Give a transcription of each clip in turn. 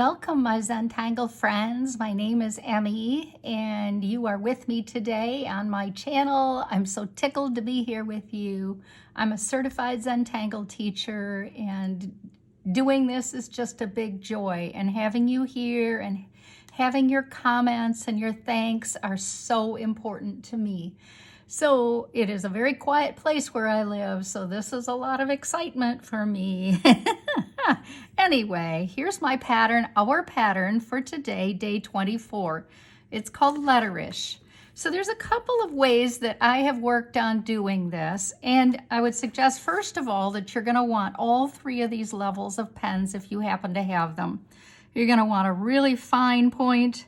Welcome, my Zentangle friends. My name is Emmy, and you are with me today on my channel. I'm so tickled to be here with you. I'm a certified Zentangle teacher, and doing this is just a big joy. And having you here and having your comments and your thanks are so important to me. So it is a very quiet place where I live, so this is a lot of excitement for me. Anyway, here's my pattern, our pattern for today, day 24. It's called Letterish. So there's a couple of ways that I have worked on doing this, and I would suggest first of all that you're going to want all three of these levels of pens if you happen to have them. You're going to want a really fine point,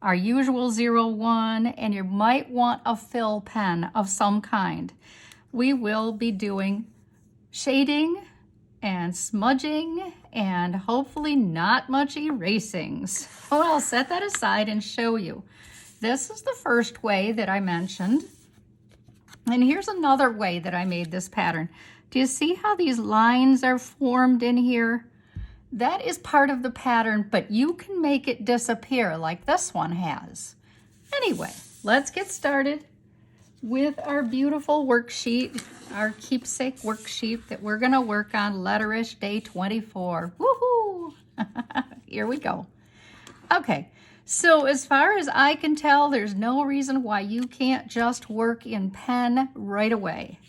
our usual 01, and you might want a fill pen of some kind. We will be doing shading and smudging and hopefully not much erasing. So I'll set that aside and show you. This is the first way that I mentioned. And here's another way that I made this pattern. Do you see how these lines are formed in here? That is part of the pattern, but you can make it disappear like this one has. Anyway, let's get started with our beautiful worksheet, our keepsake worksheet that we're gonna work on, Letterish day 24. Woohoo! Here we go. Okay, so as far as I can tell, there's no reason why you can't just work in pen right away.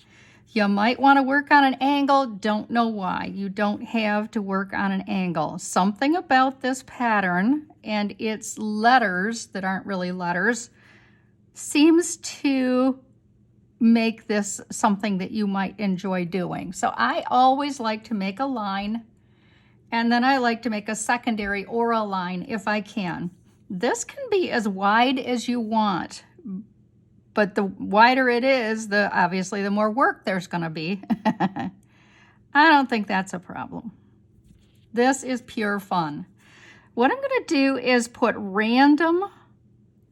You might want to work on an angle, don't know why. You don't have to work on an angle. Something about this pattern and its letters that aren't really letters seems to make this something that you might enjoy doing. So I always like to make a line, and then I like to make a secondary or a line if I can. This can be as wide as you want, but the wider it is, obviously the more work there's going to be. I don't think that's a problem. This is pure fun. What I'm going to do is put random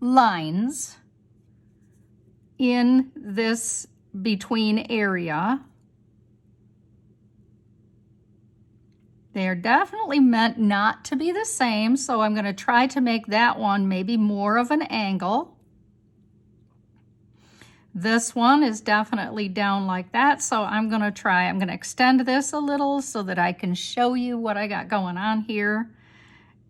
lines in this between area. They are definitely meant not to be the same, so I'm going to try to make that one maybe more of an angle. This one is definitely down like that, so I'm going to extend this a little so that I can show you what I got going on here.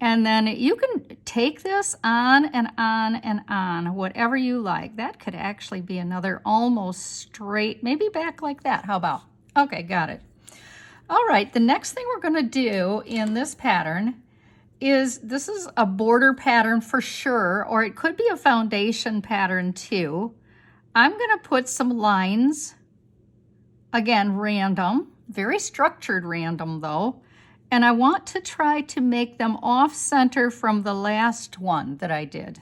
And then you can take this on and on and on, whatever you like. That could actually be another almost straight, maybe back like that. How about? Okay, got it. All right, the next thing we're going to do in this pattern is, this is a border pattern for sure, or it could be a foundation pattern too. I'm going to put some lines, again, random, very structured random though. And I want to try to make them off center from the last one that I did.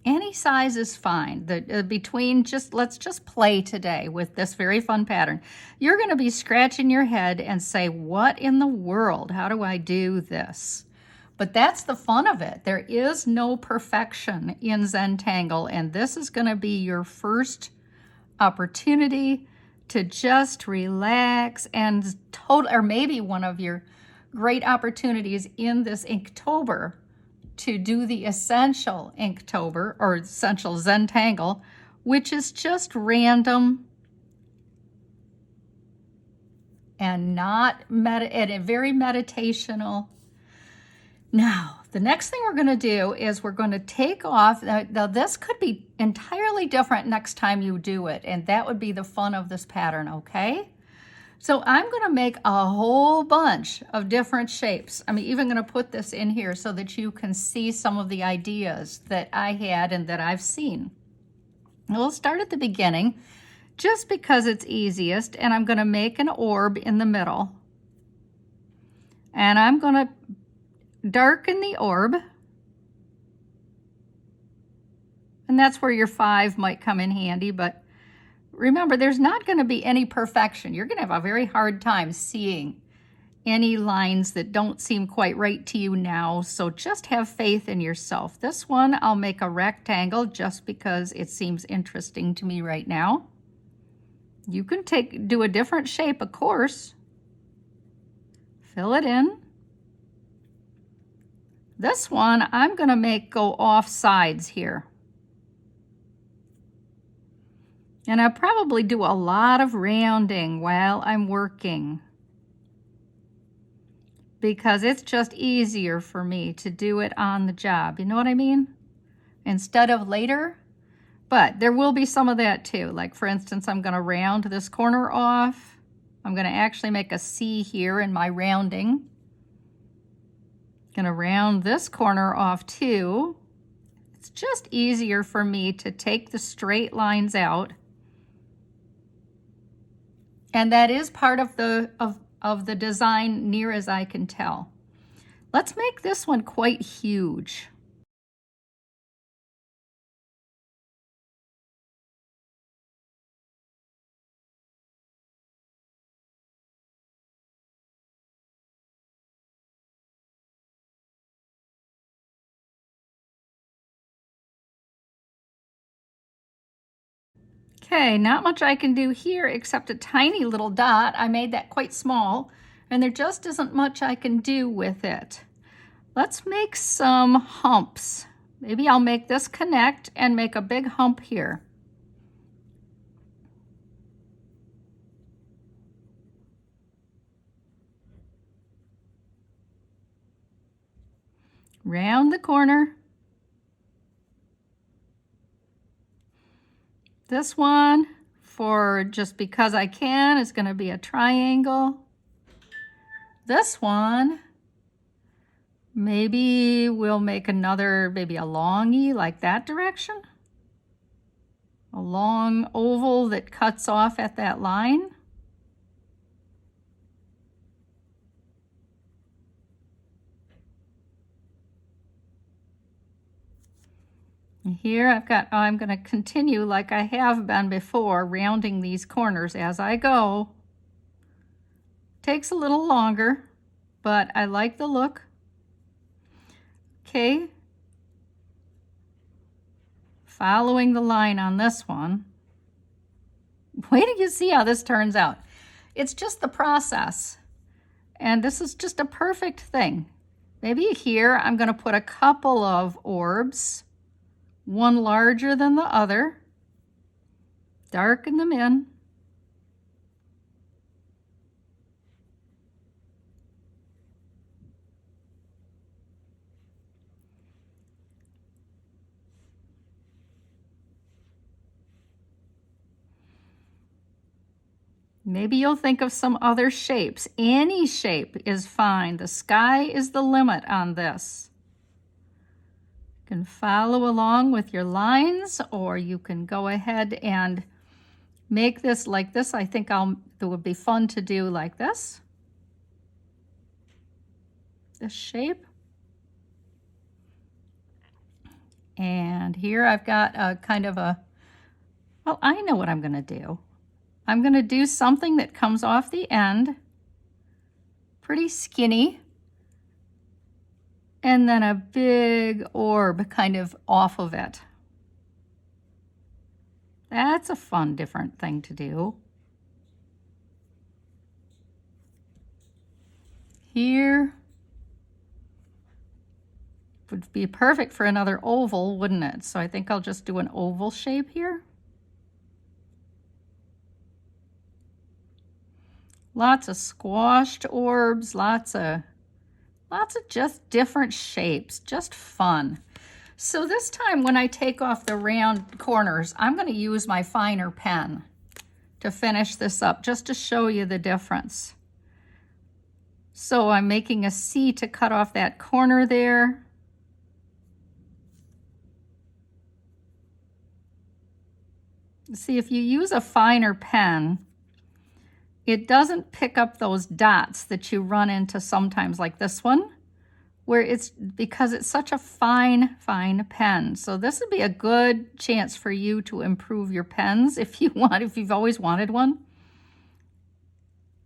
Any size is fine. Let's just play today with this very fun pattern. You're going to be scratching your head and say, what in the world? How do I do this? But that's the fun of it. There is no perfection in Zentangle, and this is going to be your first opportunity to just relax and or maybe one of your great opportunities in this Inktober to do the essential Inktober or essential Zentangle, which is just random and very meditational. Now, the next thing we're going to do is we're going to take off. Now, this could be entirely different next time you do it, and that would be the fun of this pattern, okay? So I'm going to make a whole bunch of different shapes. I'm even going to put this in here so that you can see some of the ideas that I had and that I've seen. We'll start at the beginning just because it's easiest, and I'm going to make an orb in the middle. And I'm going to darken the orb, and that's where your 5 might come in handy, but remember, there's not going to be any perfection. You're going to have a very hard time seeing any lines that don't seem quite right to you now, so just have faith in yourself. This one I'll make a rectangle just because it seems interesting to me right now. You can do a different shape, of course. Fill it in. This one I'm going to make go off sides here. And I'll probably do a lot of rounding while I'm working, because it's just easier for me to do it on the job. You know what I mean? Instead of later. But there will be some of that too. Like for instance, I'm going to round this corner off. I'm going to actually make a C here in my rounding. Going to round this corner off too. It's just easier for me to take the straight lines out. And that is part of the design, near as I can tell. Let's make this one quite huge. Okay, not much I can do here except a tiny little dot. I made that quite small, and there just isn't much I can do with it. Let's make some humps. Maybe I'll make this connect and make a big hump here. Round the corner. This one, for just because I can, is going to be a triangle. This one, maybe we'll make another, maybe a longy like that direction. A long oval that cuts off at that line. And here I'm going to continue like I have been before, rounding these corners as I go. Takes a little longer, but I like the look. Okay. Following the line on this one. Wait till you see how this turns out. It's just the process. And this is just a perfect thing. Maybe here I'm going to put a couple of orbs. One larger than the other. Darken them in. Maybe you'll think of some other shapes. Any shape is fine. The sky is the limit on this. You can follow along with your lines, or you can go ahead and make this like this. I think it would be fun to do like this. This shape. And here I've got a kind of a, well, I know what I'm going to do. I'm going to do something that comes off the end, pretty skinny, and then a big orb kind of off of it. That's a fun, different thing to do. Here would be perfect for another oval, wouldn't it? So I think I'll just do an oval shape here. Lots of squashed orbs, lots of just different shapes, just fun. So this time when I take off the round corners, I'm going to use my finer pen to finish this up, just to show you the difference. So I'm making a C to cut off that corner there. See, if you use a finer pen, it doesn't pick up those dots that you run into sometimes, like this one, where because it's such a fine pen. So this would be a good chance for you to improve your pens if you've always wanted one.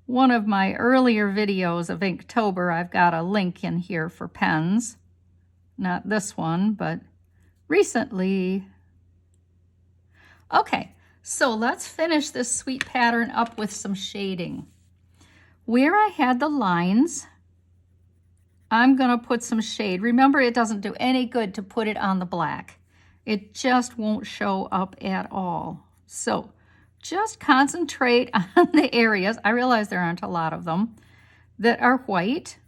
One of my earlier videos of Inktober, I've got a link in here for pens. Not this one, but recently. Okay. So let's finish this sweet pattern up with some shading. Where I had the lines, I'm gonna put some shade. Remember, it doesn't do any good to put it on the black. It just won't show up at all. So just concentrate on the areas, I realize there aren't a lot of them, that are white.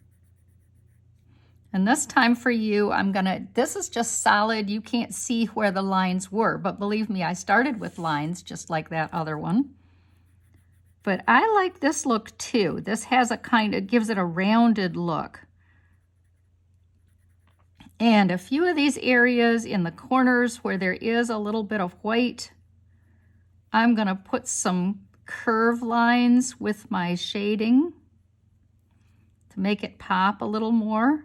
And this time for you, this is just solid. You can't see where the lines were, but believe me, I started with lines just like that other one. But I like this look too. This has gives it a rounded look. And a few of these areas in the corners where there is a little bit of white, I'm gonna put some curve lines with my shading to make it pop a little more.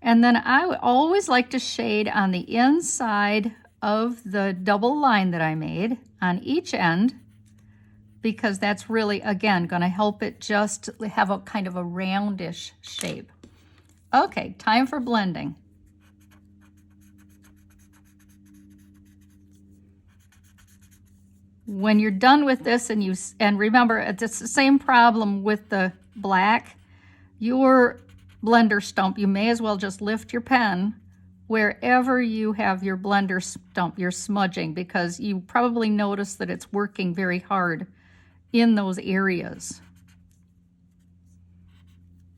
And then I would always like to shade on the inside of the double line that I made on each end, because that's really, again, gonna help it just have a kind of a roundish shape. Okay, time for blending. When you're done with this, and remember, it's the same problem with the black, your blender stump, you may as well just lift your pen wherever you have your blender stump, you're smudging, because you probably notice that it's working very hard in those areas.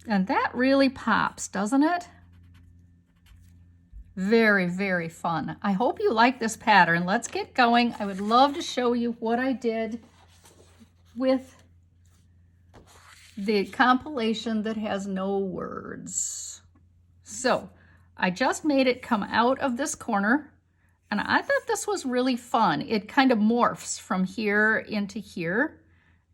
And that really pops, doesn't it? Very, very fun. I hope you like this pattern. Let's get going. I would love to show you what I did with the compilation that has no words. So I just made it come out of this corner, and I thought this was really fun. It kind of morphs from here into here,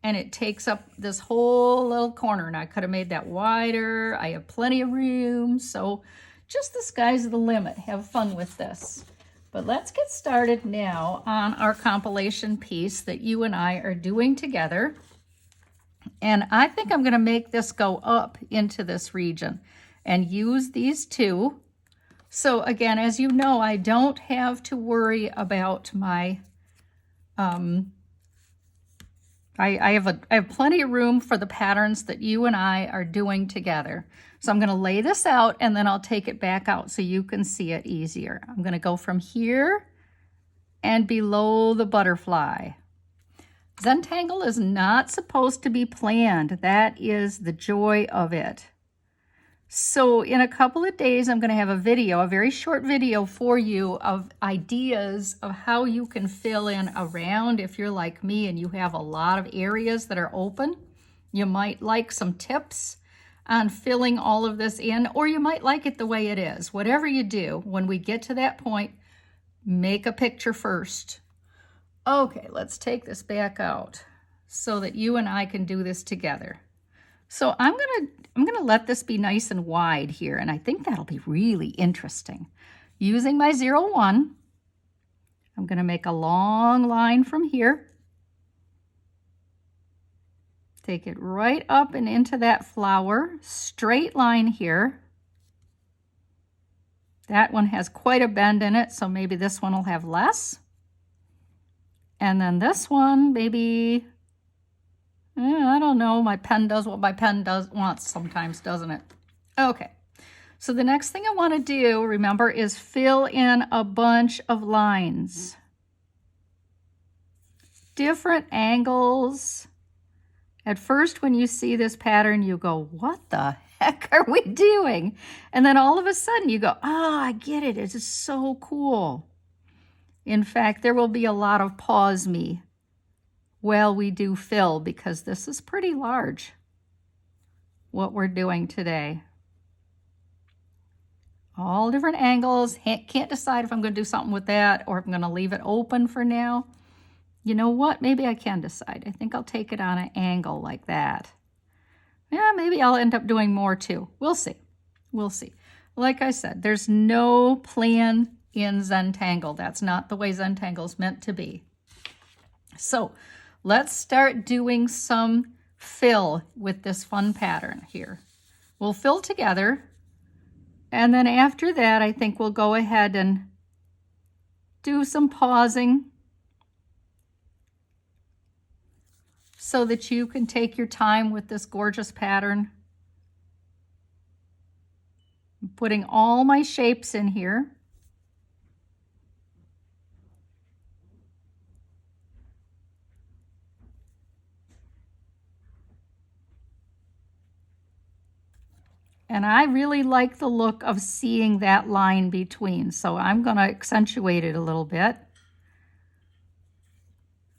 and it takes up this whole little corner. And I could have made that wider. I have plenty of room. So just the sky's the limit. Have fun with this. But let's get started now on our compilation piece that you and I are doing together. And I think I'm going to make this go up into this region and use these two. So again, as you know, I don't have to worry about my I have plenty of room for the patterns that you and I are doing together. So I'm going to lay this out, and then I'll take it back out so you can see it easier. I'm going to go from here and below the butterfly. Zentangle is not supposed to be planned. That is the joy of it. So in a couple of days, I'm going to have a video, a very short video for you of ideas of how you can fill in around. If you're like me and you have a lot of areas that are open, you might like some tips on filling all of this in, or you might like it the way it is. Whatever you do, when we get to that point, make a picture first. Okay, let's take this back out so that you and I can do this together. So I'm gonna let this be nice and wide here, and I think that'll be really interesting. Using my 01, I'm gonna make a long line from here. Take it right up and into that flower, straight line here. That one has quite a bend in it, so maybe this one will have less. And then this one, maybe, I don't know, my pen does what my pen wants sometimes, doesn't it? Okay, so the next thing I want to do, remember, is fill in a bunch of lines. Different angles. At first, when you see this pattern, you go, what the heck are we doing? And then all of a sudden you go, oh, I get it. It's just so cool. In fact, there will be a lot of pause me while we do fill, because this is pretty large, what we're doing today. All different angles. Can't decide if I'm going to do something with that or if I'm going to leave it open for now. You know what? Maybe I can decide. I think I'll take it on an angle like that. Yeah, maybe I'll end up doing more too. We'll see. We'll see. Like I said, there's no plan in Zentangle. That's not the way Zentangle is meant to be. So let's start doing some fill with this fun pattern here. We'll fill together, and then after that, I think we'll go ahead and do some pausing so that you can take your time with this gorgeous pattern. putting all my shapes in here. And I really like the look of seeing that line between, so I'm going to accentuate it a little bit.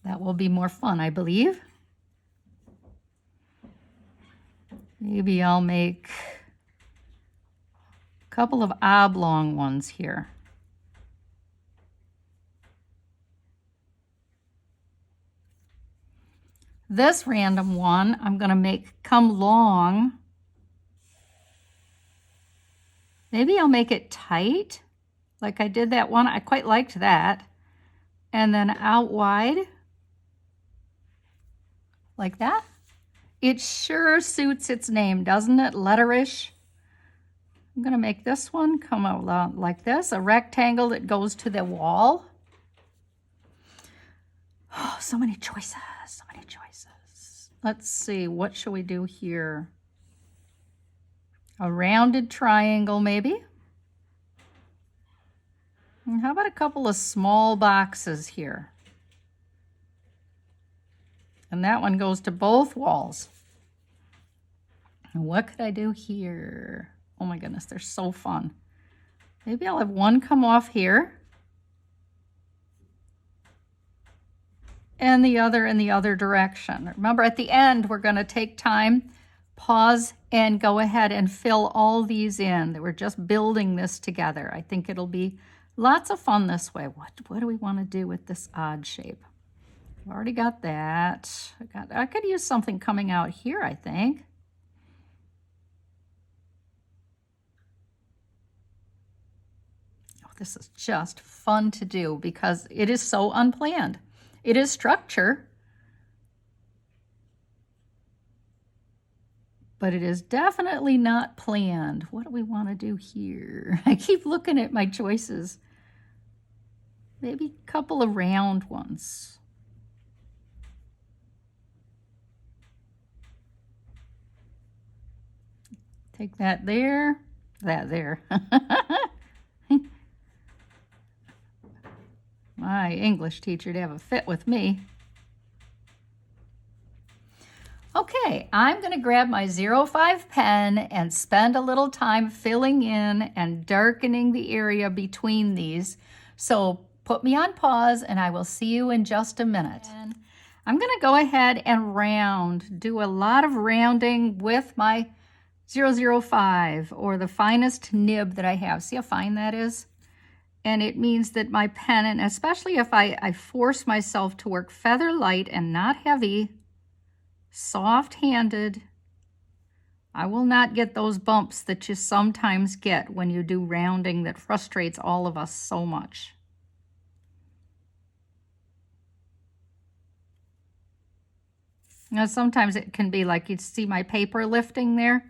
That will be more fun, I believe. Maybe I'll make a couple of oblong ones here. This random one I'm going to make come long. Maybe I'll make it tight, like I did that one. I quite liked that. And then out wide, like that. It sure suits its name, doesn't it? Letterish. I'm going to make this one come out like this, a rectangle that goes to the wall. Oh, so many choices, so many choices. Let's see, what shall we do here? A rounded triangle, maybe. And how about a couple of small boxes here? And that one goes to both walls. And what could I do here? Oh my goodness, they're so fun. Maybe I'll have one come off here. And the other in the other direction. Remember, at the end, we're going to take time, pause, and go ahead and fill all these in. We're just building this together. I think it'll be lots of fun this way. What do we want to do with this odd shape? I've already got that. I could use something coming out here, I think. Oh, this is just fun to do because it is so unplanned. It is structure, but it is definitely not planned. What do we want to do here? I keep looking at my choices. Maybe a couple of round ones. Take that there, that there. My English teacher to have a fit with me. Okay, I'm going to grab my 05 pen and spend a little time filling in and darkening the area between these. So put me on pause and I will see you in just a minute. And I'm going to go ahead and round, do a lot of rounding with my 005 or the finest nib that I have. See how fine that is? And it means that my pen, and especially if I force myself to work feather light and not heavy, soft-handed, I will not get those bumps that you sometimes get when you do rounding that frustrates all of us so much. Now, sometimes it can be like you see my paper lifting there.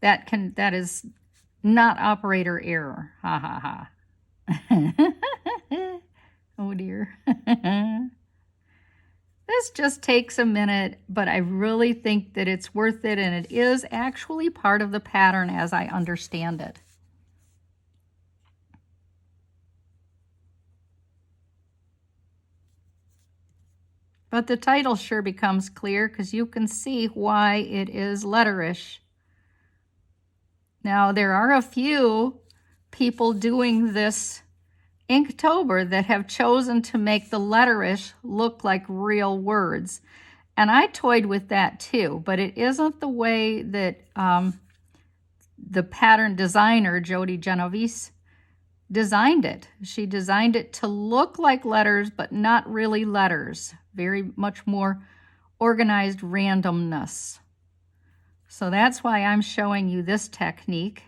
That is not operator error. Ha ha ha. Oh dear. This just takes a minute, but I really think that it's worth it, and it is actually part of the pattern as I understand it. But the title sure becomes clear because you can see why it is Letterish. Now, there are a few people doing this Inktober that have chosen to make the Letterish look like real words. And I toyed with that too, but it isn't the way that the pattern designer, Jody Genovese, designed it. She designed it to look like letters, but not really letters. Very much more organized randomness. So that's why I'm showing you this technique.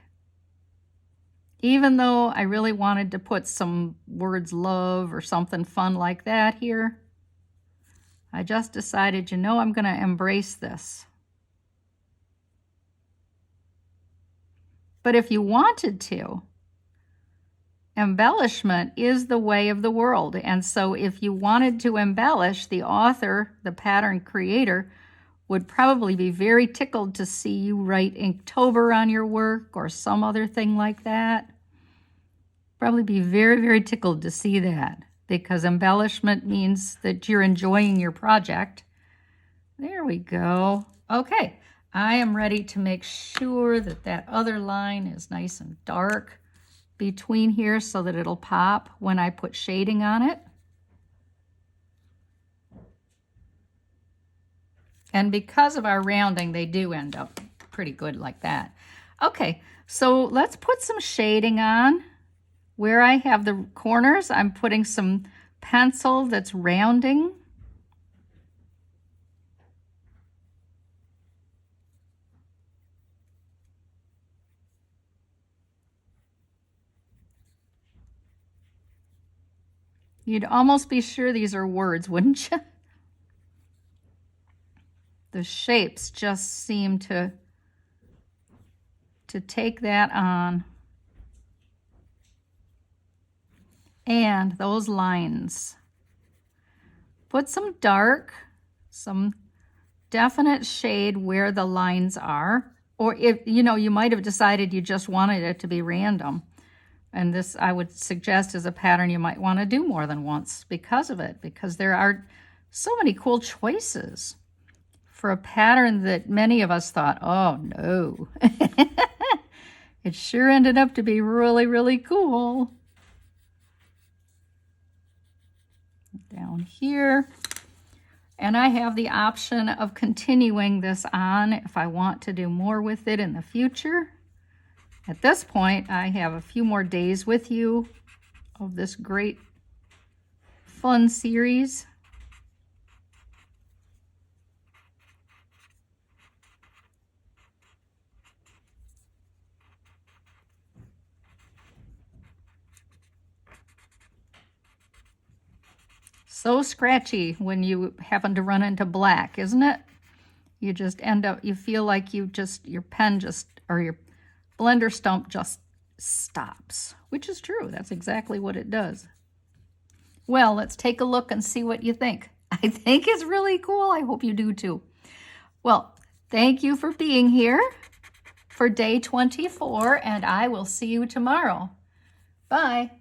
Even though I really wanted to put some words love or something fun like that here, I just decided, you know, I'm going to embrace this. But if you wanted to, embellishment is the way of the world. And so if you wanted to embellish, the author, the pattern creator, would probably be very tickled to see you write Inktober on your work or some other thing like that. Probably be very, very tickled to see that, because embellishment means that you're enjoying your project. There we go. Okay, I am ready to make sure that that other line is nice and dark between here so that it'll pop when I put shading on it. And because of our rounding, they do end up pretty good like that. Okay, so let's put some shading on. Where I have the corners, I'm putting some pencil that's rounding. You'd almost be sure these are words, wouldn't you? The shapes just seem to take that on. And those lines. Put some dark, some definite shade where the lines are. Or if, you know, you might have decided you just wanted it to be random. And this, I would suggest, is a pattern you might want to do more than once because of it, because there are so many cool choices for a pattern that many of us thought, oh no. It sure ended up to be really, really cool. Down here. And I have the option of continuing this on if I want to do more with it in the future. At this point, I have a few more days with you of this great fun series. So scratchy when you happen to run into black, isn't it? You just end up, you feel like your pen just, or your blender stump just stops, which is true. That's exactly what it does. Well, let's take a look and see what you think. I think it's really cool. I hope you do too. Well, thank you for being here for day 24, and I will see you tomorrow. Bye.